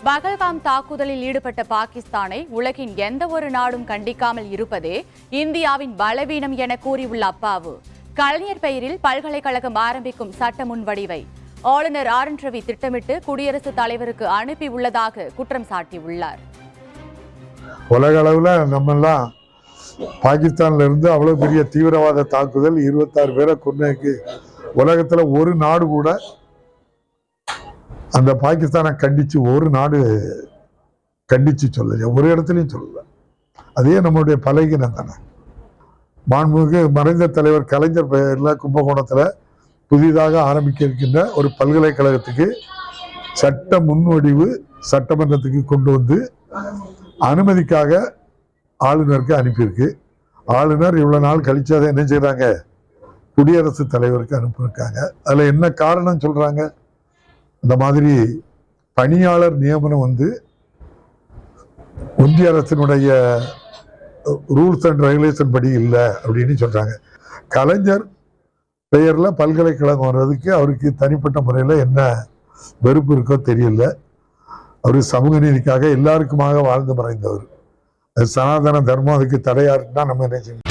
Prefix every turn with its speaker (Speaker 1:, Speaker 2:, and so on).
Speaker 1: பகல்காம் தாக்குதலில் ஈடுபட்ட பாகிஸ்தானை உலகின் எந்த ஒரு நாடும் கண்டிக்காமல் இருப்பதே இந்தியாவின் பலவீனம் என கூறியுள்ள அப்பாவு, கலைஞர் பெயரில் பல்கலைக்கழகம் ஆரம்பிக்கும் சட்ட முன்வடிவை ஆளுநர் ஆர் என் ரவி திட்டமிட்டு குடியரசுத் தலைவருக்கு அனுப்பியுள்ளதாக குற்றம் சாட்டியுள்ளார்.
Speaker 2: உலக அளவில் நம்மெல்லாம் பாகிஸ்தான்ல இருந்து அவ்வளவு பெரிய தீவிரவாத தாக்குதல் 26 பேரை கொன்னதுக்கு உலகத்துல ஒரு நாடு கூட அந்த பாகிஸ்தானை கண்டிச்சு ஒரு நாடு கண்டிச்சு சொல்லல, ஒரு இடத்துலையும் சொல்லல. அதே நம்மளுடைய பலகீனம் தானே. மாண்புமிகு மறைந்த தலைவர் கலைஞர் பெயர்ல கும்பகோணத்துல புதிதாக ஆரம்பிக்க இருக்கின்ற ஒரு பல்கலைக்கழகத்துக்கு சட்ட முன்வடிவு சட்டமன்றத்துக்கு கொண்டு வந்து அனுமதிக்காக ஆளுநருக்கு அனுப்பியிருக்கு. ஆளுநர் இவ்வளவு நாள் கழிச்சாத என்ன செய்யறாங்க, குடியரசுத் தலைவருக்கு அனுப்பியிருக்காங்க. அதுல என்ன காரணம் சொல்றாங்க, இந்த மாதிரி பணியாளர் நியமனம் வந்து ஒன்றிய அரசினுடைய ரூல்ஸ் அண்ட் ரெகுலேஷன் படி இல்லை அப்படின்னு சொல்றாங்க. கலைஞர் பெயர்ல பல்கலைக்கழகம் வர்றதுக்கு அவருக்கு தனிப்பட்ட முறையில் என்ன வெறுப்பு இருக்கோ தெரியல. அவரு சமூக நீதிக்காக எல்லாருக்குமாக வாழ்ந்து மறைந்தவர். சனாதன தர்மம் அதுக்கு தடையா இருக்குன்னா நம்ம என்ன செய்யணும்.